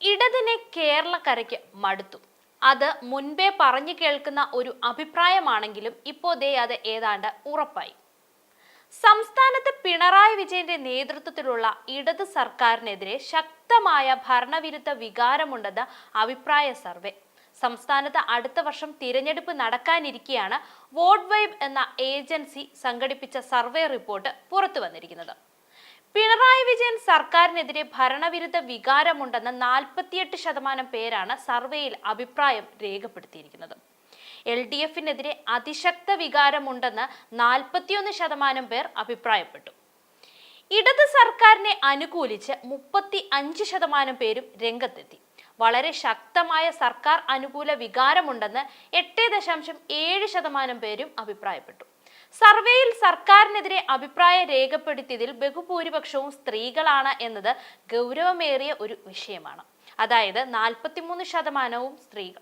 ഇടതിനെ കേരളക്കരയ്ക്ക് മടുത്തു. അത് മുൻപേ പറഞ്ഞു കേൾക്കുന്ന ഒരു അഭിപ്രായമാണെങ്കിലും ഇപ്പോൾ ദേ അത് ഏതാണ്ട് ഉറപ്പായി. സംസ്ഥാനത്ത് പിണറായി വിജയന്റെ നേതൃത്വത്തിലുള്ള ഇടത് സർക്കാരിനെതിരെ ശക്തമായ ഭരണവിരുദ്ധ വികാരമുണ്ടെന്ന് അഭിപ്രായ സർവേ. സംസ്ഥാനത്ത് അടുത്ത വർഷം തിരഞ്ഞെടുപ്പ് നടക്കാനിരിക്കെയാണ് വോട്ട് വൈബ് എന്ന ഏജൻസി സംഘടിപ്പിച്ച സർവേ റിപ്പോർട്ട് പുറത്തു വന്നിരിക്കുന്നത്. പിണറായി വിജയൻ സർക്കാരിനെതിരെ ഭരണവിരുദ്ധ വികാരമുണ്ടെന്ന് 48% പേരാണ് സർവേയിൽ അഭിപ്രായം രേഖപ്പെടുത്തിയിരിക്കുന്നത്. LDFനെതിരെ അതിശക്ത വികാരമുണ്ടെന്ന് 41% പേർ അഭിപ്രായപ്പെട്ടു. ഇടത് സർക്കാരിനെ അനുകൂലിച്ച് 35% പേരും രംഗത്തെത്തി. വളരെ ശക്തമായ സർക്കാർ അനുകൂല വികാരമുണ്ടെന്ന് 8.7% പേരും അഭിപ്രായപ്പെട്ടു. സർവേയിൽ സർക്കാരിനെതിരെ അഭിപ്രായം രേഖപ്പെടുത്തിയതിൽ ബഹുഭൂരിപക്ഷവും സ്ത്രീകളാണ് എന്നത് ഗൗരവമേറിയ ഒരു വിഷയമാണ്. അതായത് 43% സ്ത്രീകൾ.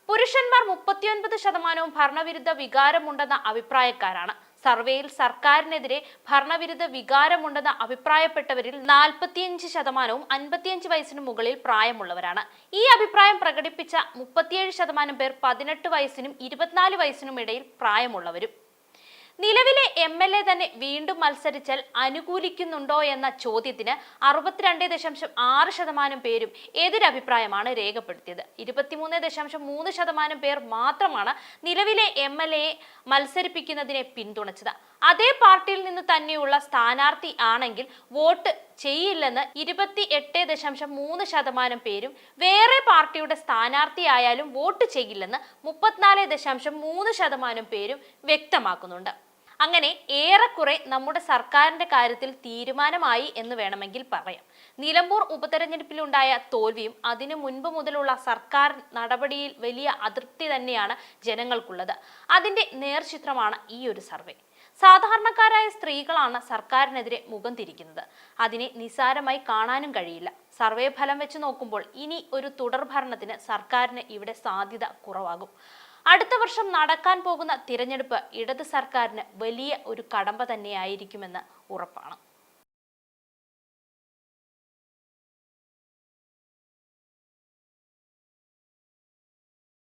പുരുഷന്മാർ 39% ഭരണവിരുദ്ധ വികാരമുണ്ടെന്ന അഭിപ്രായക്കാരാണ്. സർവേയിൽ സർക്കാരിനെതിരെ ഭരണവിരുദ്ധ വികാരമുണ്ടെന്ന് അഭിപ്രായപ്പെട്ടവരിൽ 45% 55 വയസ്സിന് മുകളിൽ പ്രായമുള്ളവരാണ്. ഈ അഭിപ്രായം പ്രകടിപ്പിച്ച 37% പേർ 18 വയസ്സിനും 24 വയസ്സിനും ഇടയിൽ പ്രായമുള്ളവരും. നിലവിലെ MLA തന്നെ വീണ്ടും മത്സരിച്ചാൽ അനുകൂലിക്കുന്നുണ്ടോ എന്ന ചോദ്യത്തിന് 62.6% പേരും എതിരഭിപ്രായമാണ് രേഖപ്പെടുത്തിയത്. 23.3% പേർ മാത്രമാണ് നിലവിലെ MLAയെ മത്സരിപ്പിക്കുന്നതിനെ പിന്തുണച്ചത്. അതേ പാർട്ടിയിൽ നിന്ന് തന്നെയുള്ള സ്ഥാനാർത്ഥി ആണെങ്കിൽ വോട്ട് ചെയ്യില്ലെന്ന് 28.3% പേരും, വേറെ പാർട്ടിയുടെ സ്ഥാനാർത്ഥിയായാലും വോട്ട് ചെയ്യില്ലെന്ന് 34.3% പേരും വ്യക്തമാക്കുന്നുണ്ട്. അങ്ങനെ ഏറെക്കുറെ നമ്മുടെ സർക്കാരിന്റെ കാര്യത്തിൽ തീരുമാനമായി എന്ന് വേണമെങ്കിൽ പറയാം. നിലമ്പൂർ ഉപതെരഞ്ഞെടുപ്പിലുണ്ടായ തോൽവിയും അതിനു മുൻപ് മുതലുള്ള സർക്കാർ നടപടിയിൽ വലിയ അതൃപ്തി തന്നെയാണ് ജനങ്ങൾക്കുള്ളത്. അതിന്റെ നേർചിത്രമാണ് ഈ ഒരു സർവേ. സാധാരണക്കാരായ സ്ത്രീകളാണ് സർക്കാരിനെതിരെ മുഖം തിരിക്കുന്നത്. അതിനെ നിസ്സാരമായി കാണാനും കഴിയില്ല. സർവേ ഫലം വെച്ച് നോക്കുമ്പോൾ ഇനി ഒരു തുടർഭരണത്തിന് സർക്കാരിന് ഇവിടെ സാധ്യത കുറവാകും. അടുത്ത വർഷം നടക്കാൻ പോകുന്ന തിരഞ്ഞെടുപ്പ് ഇടത് സർക്കാരിന് വലിയ ഒരു കടമ്പ തന്നെയായിരിക്കുമെന്ന് ഉറപ്പാണ്.